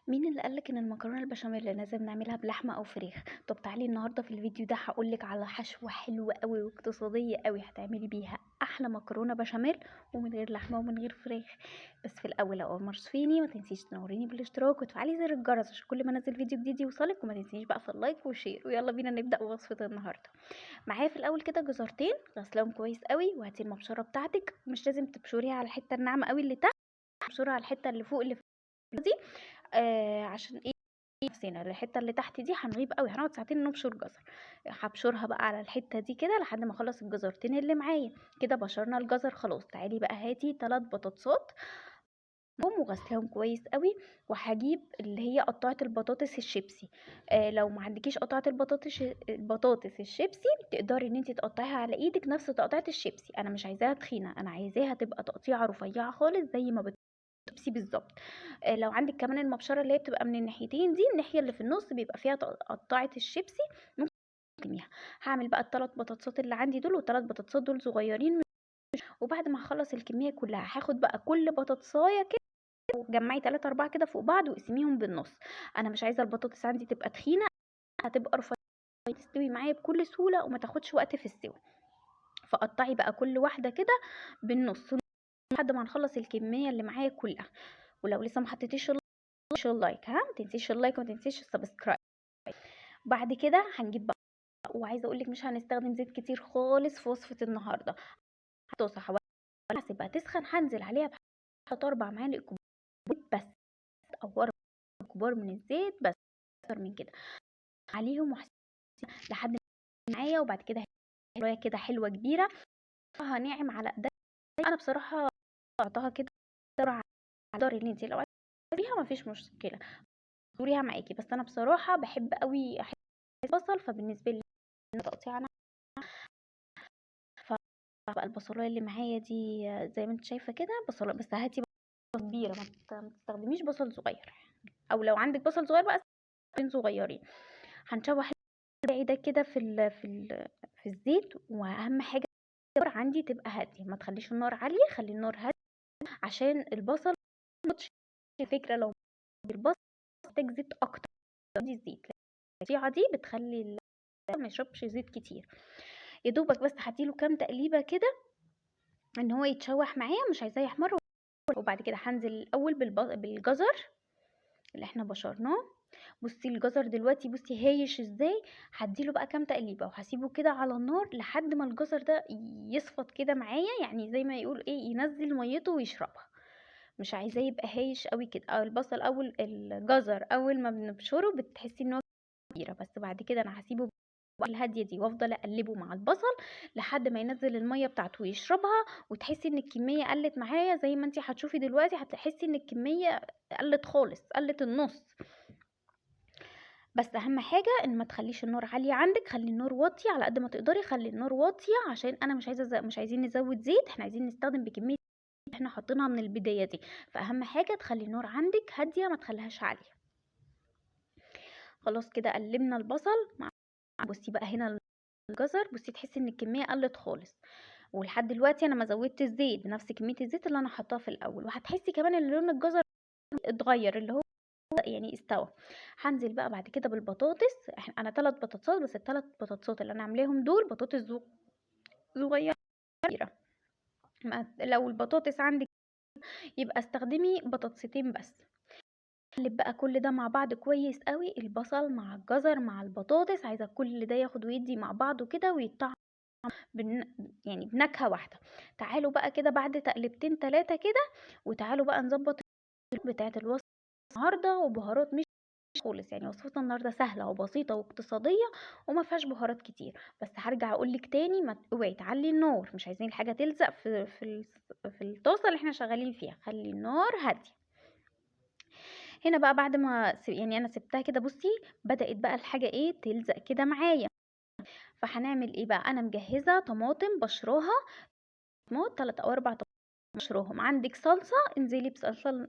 مين اللي قالك ان المكرونه البشاميل لازم نعملها بلحمه او فراخ؟ طب تعالي النهارده في الفيديو ده هقولك على حشوه حلوه قوي واقتصاديه قوي هتعملي بيها احلى مكرونه بشاميل ومن غير لحمه ومن غير فراخ. بس في الاول اول مره تشوفيني ما تنسيش تنوريني بالاشتراك وتفعلي زر الجرس عشان كل ما انزل فيديو جديد يوصلك، وما تنسيش بقى في اللايك والشير. ويلا بينا نبدا وصفه النهارده. معايا في الاول كده جزرتين غسلهم كويس قوي، وهاتي المبشره بتاعتك، مش لازم تبشريها على الحته الناعمه قوي اللي تحت، ابشرها على الحته اللي فوق اللي دي. عشان ايه؟ نفسنا الحته اللي تحت دي هنغيب قوي، هنقعد ساعتين نبشر جزر. هبشرها بقى على الحته دي كده لحد ما اخلص الجزرتين اللي معايا. كده بشرنا الجزر خلاص. تعالي بقى هاتي 3 بطاطسات وغسلهم كويس قوي. وهجيب اللي هي قطعه البطاطس الشيبسي. لو ما عندكيش قطعه البطاطس الشيبسي تقدري ان انت تقطعيها على ايدك نفس تقطيعه الشيبسي. انا مش عايزاها تخينه، انا عايزاها تبقى تقطيعه رفيعه خالص زي ما بيبسي بالظبط. لو عندك كمان المبشره اللي هي بتبقى من الناحيتين دي، الناحيه اللي في النص بيبقى فيها قطعه الشيبسي، ممكن تقسميها. هعمل بقى الثلاث بطاطسات اللي عندي دول، والثلاث بطاطسات دول صغيرين. وبعد ما اخلص الكميه كلها هاخد بقى كل بطاطسايه كده وجمعي 3 4 كده فوق بعض واقسميهم بالنص. انا مش عايزه البطاطس عندي تبقى تخينه، هتبقى رفيعه تستوي معايا بكل سهوله وما تاخدش وقت في السوى. فقطعي بقى كل واحده كده بالنص لحد ما نخلص الكميه اللي معايا كلها. ولو لسه ما حطيتيش اللايك، ما تنسيش اللايك وما تنسيش السبسكرايب. بعد كده هنجيب بقى، وعايزه اقول لك مش هنستخدم زيت كتير خالص في وصفه النهارده. طاسه حوالي هسيبها تسخن، هنزل عليها بحط 4 معالق كبار بس، او 4 كبار من الزيت بس، اكتر من كده عليهم لحد ما معايا. وبعد كده شويه كده حلوه كبيره هنعم على ايديا. انا بصراحه قطعتها كده بسرعه على الدار، اللي انت لو عايزاها ما فيش مشكله دوريها معاكي، بس انا بصراحه بحب قوي احب البصل، فبالنسبه لي تقطيع انا. فبقى البصلايه اللي معايا دي زي ما انت شايفه كده بصله، بس هاتي بصل كبيره، ما تستخدميش بصل صغير، او لو عندك بصل صغير بقى استخدمي صغيرين. هنشوح الباقي ده كده في الزيت. واهم حاجه النار عندي تبقى هاديه، ما تخليش النار عاليه، خلي النار هاديه عشان البصل ما ياخدش. الفكره لو البصل محتاج زيت اكتر دي الزيت، التقطيعه دي بتخلي البصل ما يشربش زيت كتير. يا دوبك بس هديله كام تقليبه كده ان هو يتشوح معايا، مش عايزاه يحمر. وبعد كده هنزل الاول بالجزر اللي احنا بشرناه. بصي الجزر دلوقتي بصي هايش ازاي. هديله بقى كام تقليبه وهسيبه كده على النار لحد ما الجزر ده يصفط كده معايا، يعني زي ما يقول ايه ينزل ميته ويشربها. مش عايزاه يبقى هايش قوي كده. او البصل اول الجزر اول ما بنبشره بتحسي ان هو كبيره، بس بعد كده انا هسيبه الهاديه دي وافضل اقلبه مع البصل لحد ما ينزل الميه بتاعته ويشربها. وتحسي ان الكميه قلت معايا زي ما انتي هتشوفي دلوقتي، هتحسي ان الكميه قلت خالص، قلت النص. بس اهم حاجه ان ما تخليش النار عاليه عندك، خلي النار واطيه على قد ما تقدري، خلي النار واطيه عشان انا مش عايزه مش عايزين نزود زيت، احنا عايزين نستخدم بكميه احنا حاطينها من البدايه دي. فاهم حاجه تخلي النار عندك هاديه، ما تخليهاش عاليه. خلاص كده قلبنا البصل مع، بصي بقى هنا الجزر، بصي تحسي ان الكميه قلت خالص. ولحد دلوقتي انا ما زودت الزيت بنفس كميه الزيت اللي انا حطاها في الاول. وهتحسي كمان ان لون الجزر اتغير، اللي هو يعني استوى. هنزل بقى بعد كده بالبطاطس. انا 3 بطاطسات بس، ال3 بطاطسات اللي انا عاملاهم دول بطاطس صغيره. لو البطاطس عندك يبقى استخدمي بطاطستين بس. اقلب بقى كل ده مع بعض كويس قوي، البصل مع الجزر مع البطاطس، عايزه كل ده ياخد ويدي مع بعضه كده ويتطعم يعني بنكهه واحده. تعالوا بقى كده بعد تقلبتين 3 كده، وتعالوا بقى نظبط بتاعه الوصفه النهارده. وبهارات مش خالص، يعني وصفتنا النهارده سهله وبسيطه واقتصاديه وما فيهاش بهارات كتير. بس هرجع اقول لك تاني، ما اوعي تعلي النار، مش عايزين الحاجه تلزق في الطاسه اللي احنا شغالين فيها، خلي النار هاديه. هنا بقى بعد ما يعني انا سبتها كده بصي بدأت بقى الحاجه ايه تلزق كده معايا. فهنعمل ايه بقى؟ انا مجهزه طماطم بشراها، 3 او 4 طماطم بشرهم. عندك صلصه انزلي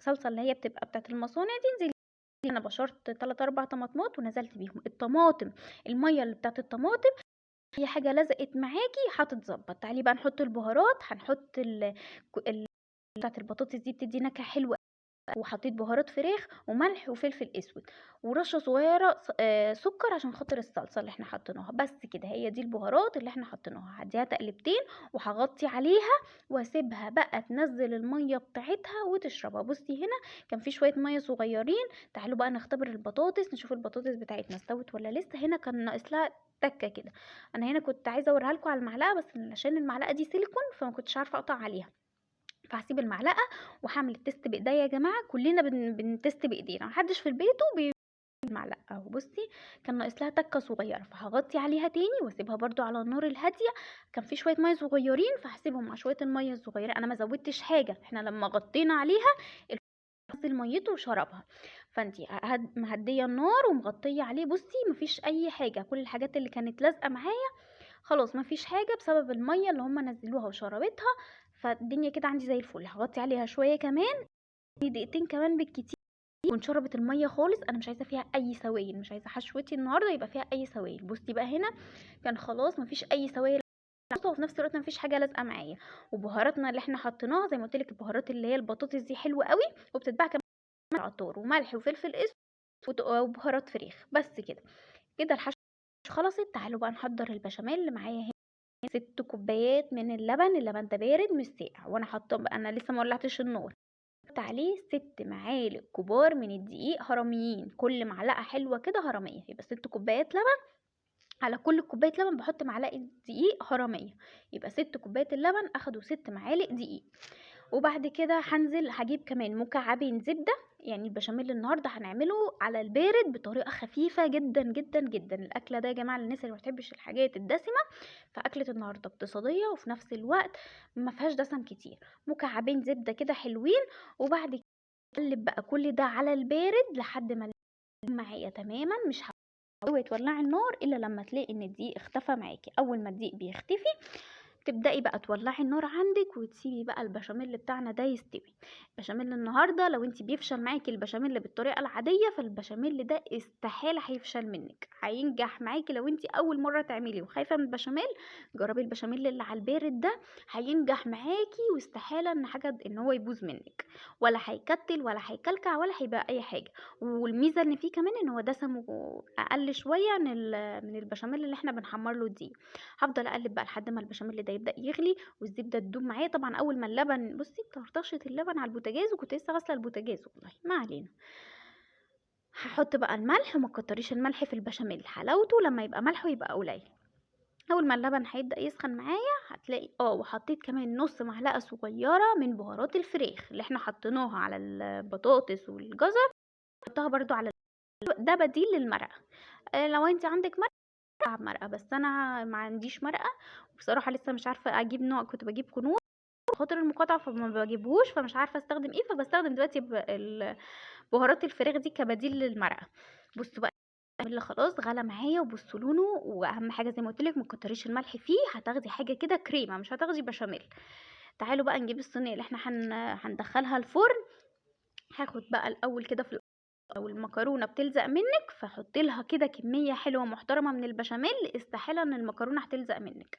صلصه اللي هي بتبقى بتاعه المصانع دي، انزلي. انا بشرت 3 4 طماطمات ونزلت بيهم الطماطم. الميه اللي بتاعه الطماطم هي حاجه لزقت معاكي هتتظبط. تعالي بقى نحط البهارات. هنحط بتاعه البطاطس دي بتدي نكهه حلوه وحطيت بهارات فراخ وملح وفلفل اسود ورشه صغيره سكر عشان خاطر الصلصه اللي احنا حطيناها. بس كده، هي دي البهارات اللي احنا حطيناها. هديها تقلبتين وهغطي عليها واسيبها بقى تنزل الميه بتاعتها وتشربها. بصي هنا كان في شويه ميه صغيرين. تعالوا بقى نختبر البطاطس، نشوف البطاطس بتاعتنا استوت ولا لسه. هنا كان ناقص لها تكه كده. انا هنا كنت عايزه اوريها لكم على المعلقه، بس عشان المعلقه دي سيليكون فما كنتش عارفه اقطع عليها، فهسيب المعلقه وهعمل التست بايديا. يا جماعه كلنا بنتست بايدينا، محدش في بيته بالمعلقه اهو. بصي كان ناقص لها تكه صغيره، فهغطي عليها تاني واسيبها برضو على النار الهاديه. كان في شويه ميه صغيرين فهسيبهم مع شويه الميه الصغيره. انا ما زودتش حاجه، احنا لما غطينا عليها نزل ميته وشربها. فانتي مهديه النار ومغطيه عليه. بصي مفيش اي حاجه، كل الحاجات اللي كانت لازقه معايا خلاص مفيش حاجه بسبب الميه اللي هم نزلوها وشربتها. فالدنيا كده عندي زي الفل. هغطي عليها شويه كمان، دقيقتين كمان بالكتير، وانشربت الميه خالص. انا مش عايزه فيها اي سوائل، مش عايزه حشوتي النهارده يبقى فيها اي سوائل. بصي بقى هنا كان خلاص مفيش اي سوائل، وفي نفس الوقت مفيش حاجه لازقه معايا. وبهاراتنا اللي احنا حطيناها زي ما قلت لك، البهارات اللي هي البطاطس دي حلوه قوي وبتتباع كمان عطار، وملح وفلفل اسود وبهارات فراخ. بس كده كده الحشوه خلصت. تعالوا بقى نحضر البشاميل اللي معايا. هنا 6 كوبايات من اللبن. اللبن ده بارد مش ساقع، وانا حاطه انا لسه ما ولعتش النار. حط عليه 6 معالق كبار من الدقيق هرميين، كل معلقه حلوه كده هرميه. يبقى 6 كوبايات لبن، على كل كوبايه لبن بحط معلقه دقيق هرميه. يبقى 6 كوبايات اللبن اخدوا 6 معالق دقيق. وبعد كده هجيب كمان مكعبين زبده. يعني البشاميل النهارده هنعمله على البارد بطريقه خفيفه جدا جدا جدا. الاكله ده يا جماعه للناس اللي ما بتحبش الحاجات الدسمه، فاكله النهارده اقتصاديه وفي نفس الوقت ما فيهاش دسم كتير. مكعبين زبده كده حلوين. وبعد كده اقلب بقى كل ده على البارد لحد ما معايا تماما. مش اوعي تولعي النار الا لما تلاقي ان الدقيق اختفى معاكي. اول ما الدقيق بيختفي تبدأي بقى تولعي النار عندك وتسيبي بقى البشاميل بتاعنا ده يستوي. البشاميل النهارده لو انت بيفشل معاكي البشاميل بالطريقه العاديه، فالبشاميل ده استحاله هيفشل منك، هينجح معاكي. لو انت اول مره تعملي وخايفه من البشاميل، جربي البشاميل اللي على البارد ده، هينجح معاكي واستحاله ان هو يبوظ منك، ولا هيكتل ولا هيكلكع ولا هيبقى اي حاجه. والميزه ان فيه كمان ان هو دسمه اقل شويه من البشاميل اللي احنا بنحمر له دي. هفضل اقلب بقى لحد ما البشاميل ده يبدا يغلي والزبده تدوب معايا. طبعا اول ما اللبن، بصي طرطشه اللبن على البوتاجاز، وكنت لسه غاسله البوتاجاز والله، ما علينا. هحط بقى الملح، وما تكتريش الملح في البشاميل، حلاوته لما يبقى ملحه يبقى قليل. اول ما اللبن هيبدا يسخن معايا هتلاقي وحطيت كمان نص معلقه صغيره من بهارات الفراخ اللي احنا حطيناها على البطاطس والجزر. حطها برضو على ده بديل للمرقه. لو انت عندك مرقه، بس انا ما عنديش مرقه. بصراحه لسه مش عارفه اجيب نوع. كنت بجيب كنوع خاطر المقاطعه فما بجيبهوش، فمش عارفه استخدم ايه، فبستخدم دلوقتي بهارات الفراخ دي كبديل للمرقه. بصوا بقى اللي خلاص غلى معايا، وبصوا لونه. واهم حاجه زي ما قلت لك ما تكتريش الملح فيه، هتاخدي حاجه كده كريمه مش هتاخدي بشاميل. تعالوا بقى نجيب الصينيه اللي احنا هندخلها الفرن. هاخد بقى الاول كده او المكرونه بتلزق منك، فحط لها كده كميه حلوه محترمه من البشاميل. استحاله ان المكرونه هتلزق منك،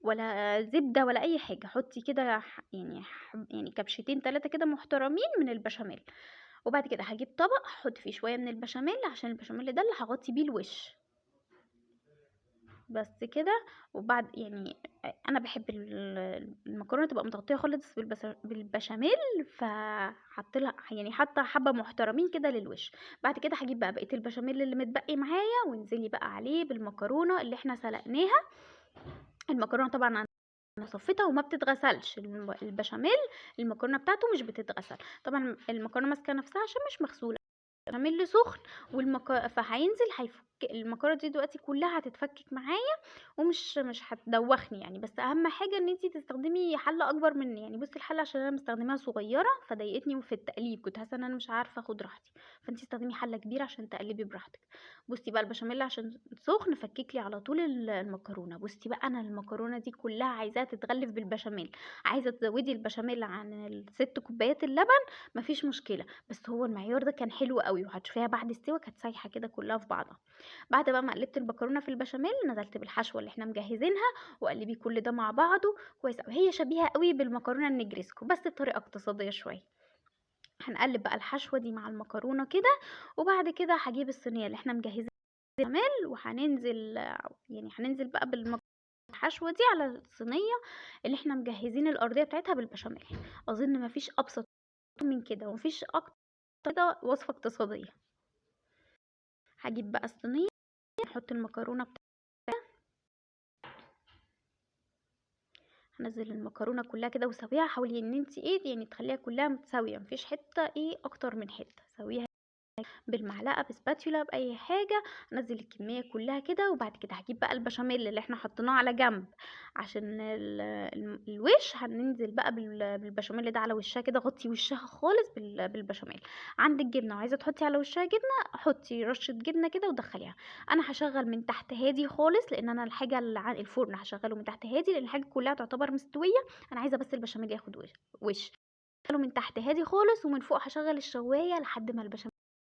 ولا زبده ولا اي حاجه. حطي كده يعني كبشتين 3 كده محترمين من البشاميل. وبعد كده هجيب طبق هحط فيه شويه من البشاميل، عشان البشاميل ده اللي هغطي بيه الوش. بس كده. وبعد يعني انا بحب المكرونه تبقى متغطيه خالص بالبشاميل، فحط لها يعني حاطه حبه محترمين كده للوش. بعد كده هجيب بقى بقيه البشاميل اللي متبقي معايا وانزلي بقى عليه بالمكرونه اللي احنا سلقناها. المكرونه طبعا انا صفيتها وما بتتغسلش. البشاميل المكرونه بتاعته مش بتتغسل. طبعا المكرونه ماسكه نفسها عشان مش مغسوله. البشاميل سخن فهينزل هيفك المكرونه دي دلوقتي كلها هتتفكك معايا، مش هتدوخني يعني. بس اهم حاجه ان انتي تستخدمي حله اكبر من، يعني بصي الحله عشان انا مستخدماها صغيره فضايقتني في التقليب، كنت حاسه ان انا مش عارفه اخد راحتي. فانتي استخدمي حله كبيره عشان تقلبي براحتك. بصي بقى البشاميل عشان سخن فكك لي على طول المكرونه. بصي بقى انا المكرونه دي كلها عايزاها تتغلف بالبشاميل. عايزه تزودي البشاميل عن ال6 كوبايات اللبن مفيش مشكله، بس هو المعيار ده كان حلو قوي. وهتشوفيها بعد السوا كانت سايحه كده كلها في بعضها. بعد بقى ما قلبت المكرونه في البشاميل نزلت بالحشوه اللي احنا مجهزينها، وقلبي كل ده مع بعضه كويس قوي. هي شبيهه قوي بالمكرونه النجريسكو بس بطريقه اقتصاديه شويه. هنقلب بقى الحشوه دي مع المكرونه كده، وبعد كده هجيب الصينيه اللي احنا مجهزينها بالبشاميل، وهننزل يعني هننزل بقى الحشوه دي على الصينيه اللي احنا مجهزين الارضيه بتاعتها بالبشاميل. اظن مفيش ابسط من كده ومفيش اكتر كده وصفه اقتصاديه. هجيب بقى الصينيه، نحط المكرونه هنزل المكرونه كلها كده وسويها. حاولي ان انت يعني تخليها كلها متساويه، مفيش حته اكتر من حته. سويها بالمعلقه، بسباتيولا، باي حاجه. انزل الكميه كلها كده، وبعد كده هجيب بقى البشاميل اللي احنا حطيناه على جنب عشان الوش. هننزل بقى بالبشاميل ده على وشها كده. غطي وشها خالص بالبشاميل. عندك جبنه وعايزه تحطي على وشها جبنه، حطي رشه جبنه كده ودخليها. انا هشغل من تحت هادي خالص، لان انا الحاجه اللي عن الفرن هشغله من تحت هادي، لان الحاجه كلها تعتبر مستويه. انا عايزه بس البشاميل ياخد وش. هشغله من تحت هادي خالص، ومن فوق هشغل الشوايه لحد ما البشاميل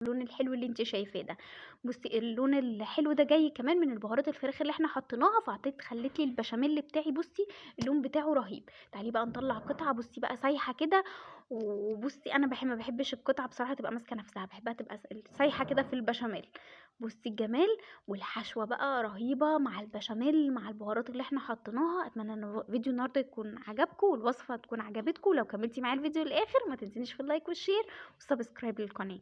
اللون الحلو اللي انت شايفاه ده. بصي اللون الحلو ده جاي كمان من البهارات الفراخ اللي احنا حطيناها، خلت لي البشاميل بتاعي بصي اللون بتاعه رهيب. تعالي بقى نطلع قطعه بصي بقى سايحه كده. وبصي انا ما بحبش القطعه بصراحه تبقى ماسكه نفسها، بحبها تبقى سايحه كده في البشاميل. بصي الجمال. والحشوه بقى رهيبه مع البشاميل مع البهارات اللي احنا حطيناها. اتمنى ان فيديو النهارده يكون عجبكم والوصفه تكون عجبتكم. لو كملتي معايا الفيديو للاخر ما تنسينيش في اللايك والشير والسبسكرايب للقناه.